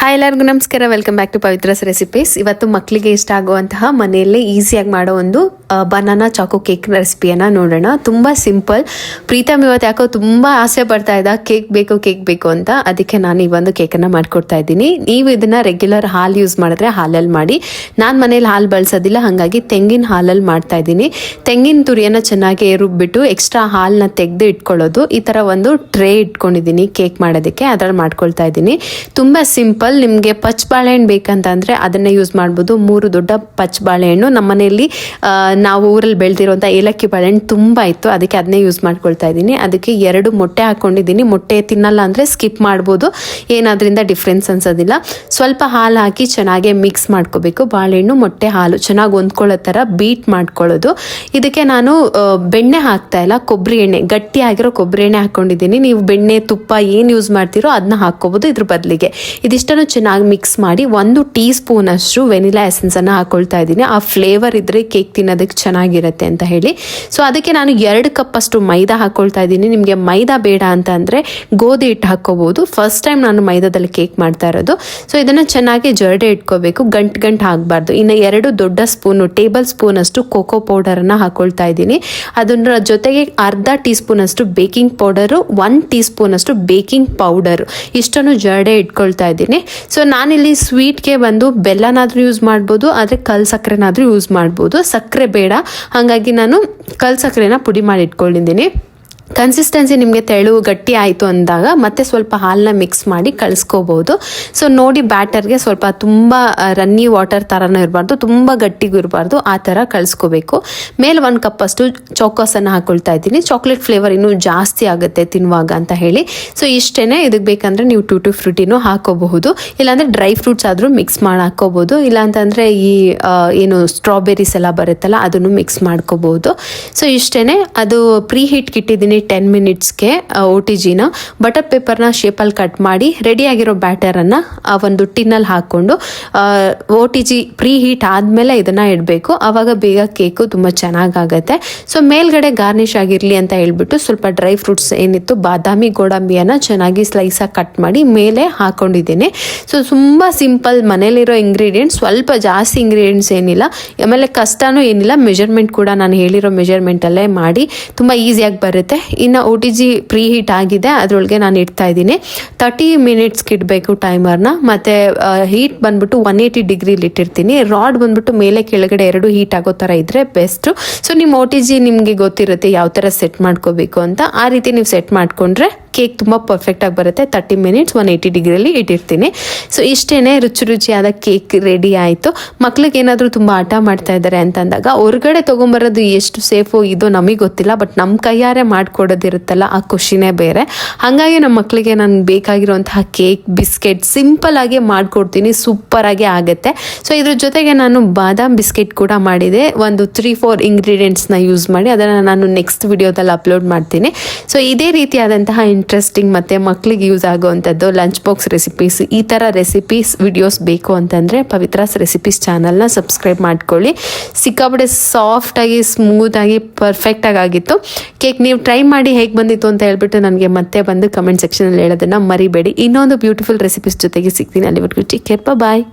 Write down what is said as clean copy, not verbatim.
Hi ಎಲ್ಲರಿಗೂ ನಮಸ್ಕಾರ, welcome back to Pavithra's recipes. ಇವತ್ತು ಮಕ್ಕಳಿಗೆ ಇಷ್ಟ ಆಗುವಂತಹ ಮನೆಯಲ್ಲೇ ಈಸಿಯಾಗಿ ಮಾಡೋ ಒಂದು ಬನಾನಾ ಚಾಕೋ ಕೇಕ್ ರೆಸಿಪಿಯನ್ನು ನೋಡೋಣ. ತುಂಬ ಸಿಂಪಲ್. ಪ್ರೀತಮ್ ಇವತ್ತು ಯಾಕೋ ತುಂಬ ಆಸೆ ಪಡ್ತಾ ಇದ್ದ ಕೇಕ್ ಬೇಕು ಅಂತ. ಅದಕ್ಕೆ ನಾನು ಈ ಒಂದು ಕೇಕನ್ನು ಮಾಡಿಕೊಡ್ತಾ ಇದ್ದೀನಿ. ನೀವು ಇದನ್ನು ರೆಗ್ಯುಲರ್ ಹಾಲು ಯೂಸ್ ಮಾಡಿದ್ರೆ ಹಾಲಲ್ಲಿ ಮಾಡಿ. ನಾನು ಮನೇಲಿ ಹಾಲು ಬಳಸೋದಿಲ್ಲ, ಹಾಗಾಗಿ ತೆಂಗಿನ ಹಾಲಲ್ಲಿ ಮಾಡ್ತಾ ಇದ್ದೀನಿ. ತೆಂಗಿನ ತುರಿಯನ್ನು ಚೆನ್ನಾಗಿ ರುಬ್ಬಿಟ್ಟು ಎಕ್ಸ್ಟ್ರಾ ಹಾಲನ್ನ ತೆಗೆದು ಇಟ್ಕೊಳ್ಳೋದು. ಈ ಥರ ಒಂದು ಟ್ರೇ ಇಟ್ಕೊಂಡಿದ್ದೀನಿ ಕೇಕ್ ಮಾಡೋದಕ್ಕೆ, ಅದರಲ್ಲಿ ಮಾಡ್ಕೊಳ್ತಾ ಇದ್ದೀನಿ. ತುಂಬ ಸಿಂಪಲ್. ನಿಮಗೆ ಪಚ್ ಬಾಳೆಹಣ್ಣು ಬೇಕಂತಂದರೆ ಅದನ್ನೇ ಯೂಸ್ ಮಾಡ್ಬೋದು. 3 ದೊಡ್ಡ ಪಚ್ ಬಾಳೆಹಣ್ಣು ನಮ್ಮ ಮನೆಯಲ್ಲಿ ನಾವು ಊರಲ್ಲಿ ಬೆಳೆದಿರುವಂಥ ಏಲಕ್ಕಿ ಬಾಳೆಹಣ್ಣು ತುಂಬ ಇತ್ತು, ಅದಕ್ಕೆ ಅದನ್ನೇ ಯೂಸ್ ಮಾಡ್ಕೊಳ್ತಾ ಇದ್ದೀನಿ. ಅದಕ್ಕೆ 2 ಮೊಟ್ಟೆ ಹಾಕ್ಕೊಂಡಿದ್ದೀನಿ. ಮೊಟ್ಟೆ ತಿನ್ನಲ್ಲ ಅಂದರೆ ಸ್ಕಿಪ್ ಮಾಡ್ಬೋದು, ಏನಾದ್ರಿಂದ ಡಿಫ್ರೆನ್ಸ್ ಅನ್ಸೋದಿಲ್ಲ. ಸ್ವಲ್ಪ ಹಾಲು ಹಾಕಿ ಚೆನ್ನಾಗಿ ಮಿಕ್ಸ್ ಮಾಡ್ಕೋಬೇಕು. ಬಾಳೆಹಣ್ಣು ಮೊಟ್ಟೆ ಹಾಲು ಚೆನ್ನಾಗಿ ಹೊಂದ್ಕೊಳ್ಳೋ ಥರ ಬೀಟ್ ಮಾಡ್ಕೊಳ್ಳೋದು. ಇದಕ್ಕೆ ನಾನು ಬೆಣ್ಣೆ ಹಾಕ್ತಾ ಇಲ್ಲ, ಕೊಬ್ಬರಿ ಎಣ್ಣೆ, ಗಟ್ಟಿಯಾಗಿರೋ ಕೊಬ್ಬರಿ ಎಣ್ಣೆ ಹಾಕ್ಕೊಂಡಿದ್ದೀನಿ. ನೀವು ಬೆಣ್ಣೆ ತುಪ್ಪ ಏನು ಯೂಸ್ ಮಾಡ್ತೀರೋ ಅದನ್ನ ಹಾಕ್ಕೋಬೋದು ಇದ್ರ ಬದಲಿಗೆ. ಇದಿಷ್ಟನ್ನು ಚೆನ್ನಾಗಿ ಮಿಕ್ಸ್ ಮಾಡಿ 1 ಟೀ ಸ್ಪೂನ್ ಅಷ್ಟು ವೆನಿಲಾ ಎಸೆನ್ಸನ್ನು ಹಾಕೊಳ್ತಾ ಇದ್ದೀನಿ. ಆ ಫ್ಲೇವರ್ ಇದ್ರೆ ಕೇಕ್ ತಿನ್ನೋದಕ್ಕೆ ಚೆನ್ನಾಗಿರುತ್ತೆ ಅಂತ ಹೇಳಿ. ಸೊ ಅದಕ್ಕೆ ನಾನು 2 ಕಪ್ ಅಷ್ಟು ಮೈದಾ ಹಾಕೊಳ್ತಾ ಇದ್ದೀನಿ. ನಿಮಗೆ ಮೈದಾ ಬೇಡ ಅಂತ ಅಂದರೆ ಗೋಧಿ ಹಿಟ್ಟು ಹಾಕ್ಕೋಬೋದು. ಫಸ್ಟ್ ಟೈಮ್ ನಾನು ಮೈದಾದಲ್ಲಿ ಕೇಕ್ ಮಾಡ್ತಾ ಇರೋದು. ಸೊ ಇದನ್ನು ಚೆನ್ನಾಗಿ ಜರಡೆ ಇಟ್ಕೋಬೇಕು, ಗಂಟು ಆಗಬಾರ್ದು. ಇನ್ನು 2 ದೊಡ್ಡ ಸ್ಪೂನು ಟೇಬಲ್ ಸ್ಪೂನ್ ಅಷ್ಟು ಕೋಕೋ ಪೌಡರನ್ನು ಹಾಕೊಳ್ತಾ ಇದ್ದೀನಿ. ಅದರ ಜೊತೆಗೆ ಅರ್ಧ ಟೀ ಸ್ಪೂನ್ ಅಷ್ಟು ಬೇಕಿಂಗ್ ಪೌಡರು, 1 ಟೀ ಸ್ಪೂನ್ ಅಷ್ಟು ಬೇಕಿಂಗ್ ಪೌಡರು, ಇಷ್ಟನ್ನು ಜರಡೆ ಇಟ್ಕೊಳ್ತಾ ಇದ್ದೀನಿ. ಸೊ ನಾನಿಲ್ಲಿ ಸ್ವೀಟ್ಗೆ ಬಂದು ಬೆಲ್ಲನಾದರೂ ಯೂಸ್ ಮಾಡ್ಬೋದು, ಆದರೆ ಕಲ್ ಸಕ್ಕರೆನಾದರೂ ಯೂಸ್ ಮಾಡ್ಬೋದು. ಸಕ್ಕರೆ ಬೇಡ, ಹಾಗಾಗಿ ನಾನು ಕಲ್ ಸಕ್ಕರೆನ ಪುಡಿ ಮಾಡಿ ಇಟ್ಕೊಂಡಿದ್ದೀನಿ. ಕನ್ಸಿಸ್ಟೆನ್ಸಿ ನಿಮಗೆ ತೆಳು ಗಟ್ಟಿ ಆಯಿತು ಅಂದಾಗ ಮತ್ತೆ ಸ್ವಲ್ಪ ಹಾಲನ್ನ ಮಿಕ್ಸ್ ಮಾಡಿ ಕಳಿಸ್ಕೋಬೋದು. ಸೊ ನೋಡಿ, ಬ್ಯಾಟರ್ಗೆ ಸ್ವಲ್ಪ ತುಂಬ ರನ್ನಿ ವಾಟರ್ ಥರನೂ ಇರಬಾರ್ದು, ತುಂಬ ಗಟ್ಟಿಗೂ ಇರಬಾರ್ದು, ಆ ಥರ ಕಳಿಸ್ಕೋಬೇಕು. ಮೇಲೆ 1 ಕಪ್ ಅಷ್ಟು ಚೋಕೋಸನ್ನು ಹಾಕೊಳ್ತಾ ಇದ್ದೀನಿ. ಚಾಕ್ಲೇಟ್ ಫ್ಲೇವರ್ ಇನ್ನೂ ಜಾಸ್ತಿ ಆಗುತ್ತೆ ತಿನ್ನುವಾಗ ಅಂತ ಹೇಳಿ. ಸೊ ಇಷ್ಟೇ. ಇದಕ್ಕೆ ಬೇಕಂದರೆ ನೀವು ಟೂಟಿ ಫ್ರೂಟಿನೂ ಹಾಕೋಬಹುದು, ಇಲ್ಲಾಂದರೆ ಡ್ರೈ ಫ್ರೂಟ್ಸ್ ಆದರೂ ಮಿಕ್ಸ್ ಮಾಡಿ ಹಾಕೋಬೋದು. ಇಲ್ಲಾಂತಂದರೆ ಈ ಏನು ಸ್ಟ್ರಾಬೆರೀಸ್ ಎಲ್ಲ ಬರುತ್ತಲ್ಲ ಅದನ್ನು ಮಿಕ್ಸ್ ಮಾಡ್ಕೋಬೋದು. ಸೊ ಇಷ್ಟೇ. ಅದು ಪ್ರೀ ಹೀಟ್ಗೆ ಇಟ್ಟಿದ್ದೀನಿ 10 ಮಿನಿಟ್ಸ್ಗೆ. OTGನ ಬಟರ್ ಪೇಪರ್ನ ಶೇಪಲ್ಲಿ ಕಟ್ ಮಾಡಿ ರೆಡಿಯಾಗಿರೋ ಬ್ಯಾಟರನ್ನು ಒಂದು ಟಿನ್ನಲ್ಲಿ ಹಾಕ್ಕೊಂಡು OTG ಪ್ರೀ ಹೀಟ್ ಆದಮೇಲೆ ಇದನ್ನು ಇಡಬೇಕು. ಆವಾಗ ಬೇಗ ಕೇಕು ತುಂಬ ಚೆನ್ನಾಗಾಗತ್ತೆ. ಸೊ ಮೇಲ್ಗಡೆ ಗಾರ್ನಿಷ್ ಆಗಿರಲಿ ಅಂತ ಹೇಳ್ಬಿಟ್ಟು ಸ್ವಲ್ಪ ಡ್ರೈ ಫ್ರೂಟ್ಸ್ ಏನಿತ್ತು, ಬಾದಾಮಿ ಗೋಡಂಬಿಯನ್ನು ಚೆನ್ನಾಗಿ ಸ್ಲೈಸಾಗಿ ಕಟ್ ಮಾಡಿ ಮೇಲೆ ಹಾಕ್ಕೊಂಡಿದ್ದೀನಿ. ಸೊ ತುಂಬ ಸಿಂಪಲ್, ಮನೇಲಿರೋ ಇಂಗ್ರೀಡಿಯೆಂಟ್ಸ್, ಸ್ವಲ್ಪ ಜಾಸ್ತಿ ಇಂಗ್ರೀಡಿಯೆಂಟ್ಸ್ ಏನಿಲ್ಲ, ಆಮೇಲೆ ಕಷ್ಟನೂ ಏನಿಲ್ಲ. ಮೆಜರ್ಮೆಂಟ್ ಕೂಡ ನಾನು ಹೇಳಿರೋ ಮೆಜರ್ಮೆಂಟಲ್ಲೇ ಮಾಡಿ ತುಂಬ ಈಸಿಯಾಗಿ ಬರುತ್ತೆ. ಇನ್ನು OTG ಪ್ರೀ ಹೀಟ್ ಆಗಿದೆ, ಅದರೊಳಗೆ ನಾನು ಇಡ್ತಾ ಇದ್ದೀನಿ. 30 ಮಿನಿಟ್ಸ್ಗೆ ಇಡಬೇಕು ಟೈಮರ್ನ. ಮತ್ತು ಹೀಟ್ ಬಂದ್ಬಿಟ್ಟು 180 ಡಿಗ್ರಿಲಿ ಇಟ್ಟಿರ್ತೀನಿ. ರಾಡ್ ಬಂದ್ಬಿಟ್ಟು ಮೇಲೆ ಕೆಳಗಡೆ 2 ಹೀಟ್ ಆಗೋ ಥರ ಇದ್ದರೆ ಬೆಸ್ಟು. ಸೊ ನಿಮ್ಮ OTG ನಿಮಗೆ ಗೊತ್ತಿರುತ್ತೆ ಯಾವ ಥರ ಸೆಟ್ ಮಾಡ್ಕೋಬೇಕು ಅಂತ. ಆ ರೀತಿ ನೀವು ಸೆಟ್ ಮಾಡಿಕೊಂಡ್ರೆ ಕೇಕ್ ತುಂಬ ಪರ್ಫೆಕ್ಟಾಗಿ ಬರುತ್ತೆ. 30 ಮಿನಿಟ್ಸ್ 180 ಡಿಗ್ರಿಯಲ್ಲಿ ಇಟ್ಟಿರ್ತೀನಿ. ಸೊ ಇಷ್ಟೇ, ರುಚಿಯಾದ ಕೇಕ್ ರೆಡಿ ಆಯಿತು. ಮಕ್ಳಿಗೆ ಏನಾದರೂ ತುಂಬ ಆಟ ಮಾಡ್ತಾ ಇದ್ದಾರೆ ಅಂತಂದಾಗ ಹೊರಗಡೆ ತೊಗೊಂಬರೋದು ಎಷ್ಟು ಸೇಫು ಇದು ನಮಗೆ ಗೊತ್ತಿಲ್ಲ, ಬಟ್ ನಮ್ಮ ಕೈಯಾರೆ ಮಾಡಿಕೊಡೋದಿರುತ್ತಲ್ಲ, ಆ ಖುಷಿನೇ ಬೇರೆ. ಹಾಗಾಗಿ ನಮ್ಮ ಮಕ್ಕಳಿಗೆ ನಾನು ಬೇಕಾಗಿರುವಂತಹ ಕೇಕ್, ಬಿಸ್ಕೆಟ್ ಸಿಂಪಲ್ಲಾಗಿ ಮಾಡಿಕೊಡ್ತೀನಿ, ಸೂಪರಾಗಿ ಆಗುತ್ತೆ. ಸೊ ಇದ್ರ ಜೊತೆಗೆ ನಾನು ಬಾದಾಮ್ ಬಿಸ್ಕೆಟ್ ಕೂಡ ಮಾಡಿದೆ, ಒಂದು 3-4 ಇಂಗ್ರೀಡಿಯೆಂಟ್ಸ್ನ ಯೂಸ್ ಮಾಡಿ. ಅದನ್ನು ನಾನು ನೆಕ್ಸ್ಟ್ ವಿಡಿಯೋದಲ್ಲಿ ಅಪ್ಲೋಡ್ ಮಾಡ್ತೀನಿ. ಸೊ ಇದೇ ರೀತಿಯಾದಂತಹ ಇಂಟ್ರೆಸ್ಟಿಂಗ್ ಮತ್ತು ಮಕ್ಕಳಿಗೆ ಯೂಸ್ ಆಗುವಂಥದ್ದು ಲಂಚ್ ಬಾಕ್ಸ್ ರೆಸಿಪೀಸ್, ಈ ಥರ ರೆಸಿಪೀಸ್ ವಿಡಿಯೋಸ್ ಬೇಕು ಅಂತಂದರೆ ಪವಿತ್ರಾಸ್ ರೆಸಿಪೀಸ್ ಚಾನಲ್ನ ಸಬ್ಸ್ಕ್ರೈಬ್ ಮಾಡ್ಕೊಳ್ಳಿ. ಸಿಕ್ಕಾಪಟ್ಟೆ ಸಾಫ್ಟಾಗಿ ಸ್ಮೂತಾಗಿ ಪರ್ಫೆಕ್ಟಾಗಿ ಆಗಿತ್ತು ಕೇಕ್. ನೀವು ಟ್ರೈ ಮಾಡಿ ಹೇಗೆ ಬಂದಿತ್ತು ಅಂತ ಹೇಳ್ಬಿಟ್ಟು ನನಗೆ ಮತ್ತೆ ಬಂದು ಕಮೆಂಟ್ ಸೆಕ್ಷನಲ್ಲಿ ಹೇಳೋದನ್ನು ಮರಿಬೇಡಿ. ಇನ್ನೊಂದು ಬ್ಯೂಟಿಫುಲ್ ರೆಸಿಪೀಸ್ ಜೊತೆಗೆ ಸಿಗ್ತೀನಿ. ಅಲ್ಲಿವರೆಗೂ ಟೇಕ್ ಕೇರ್, ಬಾಯ್.